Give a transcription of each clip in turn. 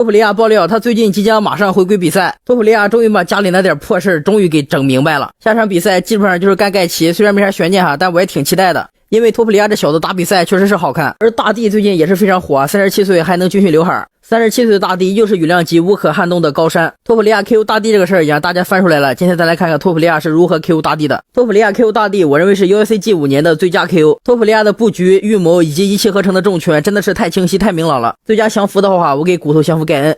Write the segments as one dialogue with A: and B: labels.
A: 托普利亚爆料，他最近即将马上回归比赛。托普利亚终于把家里那点破事终于给整明白了。下场比赛基本上就是干盖奇，虽然没啥悬念哈，但我也挺期待的。因为托普利亚这小子打比赛确实是好看，而大帝最近也是非常火啊，37岁还能军训刘海，37岁的大帝又是羽量级无可撼动的高山。托普利亚 KO 大帝这个事儿也让大家翻出来了，今天再来看看托普利亚是如何 KO 大帝的。托普利亚 KO 大帝，我认为是 UFC G5 年的最佳 KO。托普利亚的布局、预谋以及一气呵成的重拳真的是太清晰、太明朗了。最佳降服的话，我给骨头降服盖恩。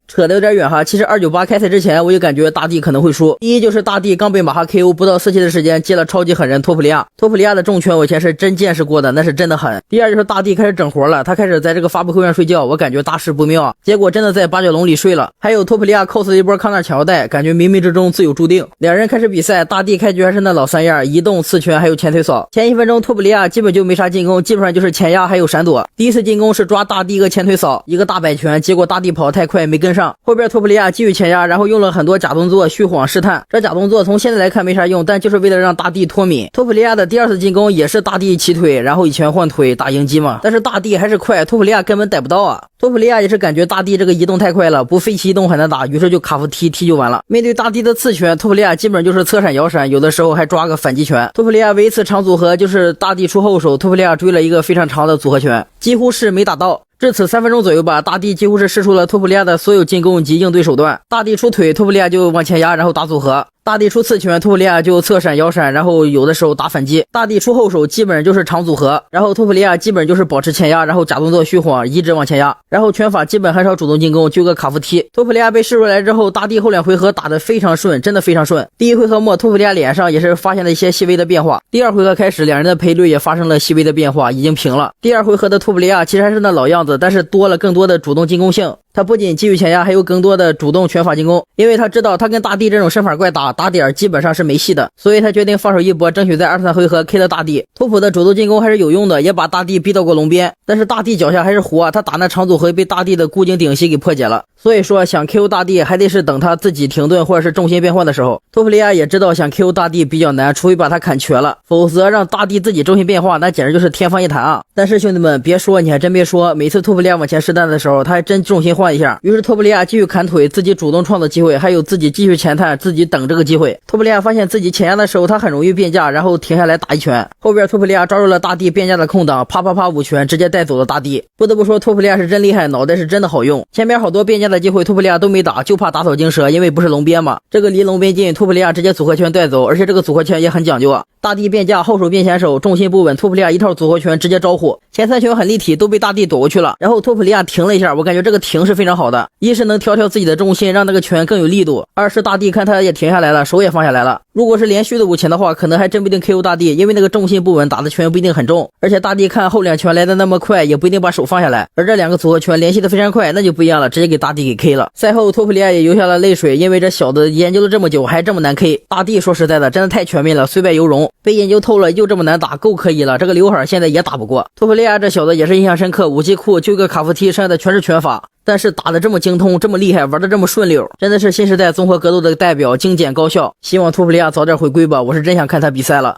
A: 扯得有点远哈，其实298开赛之前我就感觉大帝可能会输。第一就是大帝刚被马哈 KO 不到4期的时间接了超级狠人托普利亚，托普利亚的重拳我以前是真见识过的，那是真的狠。第二就是大帝开始整活了，他开始在这个发布会上睡觉，我感觉大事不妙啊，结果真的在八角笼里睡了。还有托普利亚 cos 了一波康纳抢腰带，感觉冥冥之中自有注定。两人开始比赛，大帝开局还是那老三样，移动、刺拳还有前腿扫。前1分钟托普利亚基本就没啥进攻，基本上就是前压还有闪躲。第一次进攻是抓大帝一个前腿扫，一个大摆拳，结果大帝跑太快没跟上，后边托普利亚继续前压，然后用了很多假动作虚晃试探。这假动作从现在来看没啥用，但就是为了让大帝脱敏。托普利亚的第二次进攻也是大帝起腿，然后一拳换腿打迎击嘛，但是大帝还是快，托普利亚根本逮不到啊。托普利亚也是感觉大帝这个移动太快了，不废弃移动很难打，于是就卡服踢就完了。面对大帝的刺拳，托普利亚基本就是侧闪摇闪，有的时候还抓个反击拳。托普利亚唯一次长组合就是大帝出后手，托普利亚追了一个非常长的组合拳，几乎是没打到。至此3分钟左右吧，大帝几乎是试出了托普利亚的所有进攻及应对手段。大帝出腿，托普利亚就往前压，然后打组合。大帝出刺拳，托普利亚就侧闪摇闪，然后有的时候打反击。大帝出后手基本上就是长组合，然后托普利亚基本就是保持前压，然后假动作虚晃一直往前压，然后拳法基本很少主动进攻，就个卡夫踢。托普利亚被试出来之后，大帝后2回合打得非常顺，真的非常顺。第1回合末，托普利亚脸上也是发现了一些细微的变化。第2回合开始，两人的赔率也发生了细微的变化，已经平了。第2回合的托普利亚其实还是那老样子，但是多了更多的主动进攻性。他不仅继续前压，还有更多的主动拳法进攻，因为他知道他跟大帝这种身法怪打点基本上是没戏的，所以他决定放手一搏，争取在2、3回合 K 了大帝。托普的主动进攻还是有用的，也把大帝逼到过笼边，但是大帝脚下还是活，他打那长组合被大帝的孤颈顶膝给破解了。所以说想 KO 大帝还得是等他自己停顿或者是重心变换的时候。托普利亚也知道想 KO 大帝比较难，除非把他砍瘸了，否则让大帝自己重心变化那简直就是天方夜谭啊。但是兄弟们别说，你还真别说，每次托普利亚往前试探的时候他还真重心换一下，于是托普利亚继续砍腿，自己主动创造机会，还有自己继续前探，自己等这个机会。托普利亚发现自己前压的时候他很容易变架，然后停下来打一拳，后边托普利亚抓住了大帝变架的空档，啪啪啪5拳直接带走了大帝。不得不说托普利亚是真厉害，脑袋是真的好用。前边好多变架的机会托普利亚都没打，就怕打草惊蛇，因为不是笼边嘛，这个离笼边近，托普利亚直接组合拳带走，而且这个组合拳也很讲究啊。大帝变架后手变前手，重心不稳，托普利亚一套组合拳直接招呼，前3拳很立体，都被大帝躲过去了，然后托普利亚停了一下，我感觉这个停是非常好的，一是能调自己的重心，让那个拳更有力度，二是大帝看他也停下来了，手也放下来了，如果是连续的5拳的话，可能还真不一定 KO 大帝，因为那个重心不稳，打的拳不一定很重，而且大帝看后2拳来的那么快，也不一定把手放下来，而这2个组合拳联系的非常快，那就不一样了，直接给大帝给 K 了。赛后托普利亚也流下了泪水，因为这小子研究了这么久还这么难 K。 大帝说实在的真的太全面了，虽败犹荣，被研究透了又这么难打，够可以了，这个刘海现在也打不过。托普利亚这小子也是印象深刻，武器库就个卡夫踢，剩下的全是拳法，但是打得这么精通，这么厉害，玩得这么顺溜，真的是新时代综合格斗的代表，精简高效。希望托普利亚早点回归吧，我是真想看他比赛了。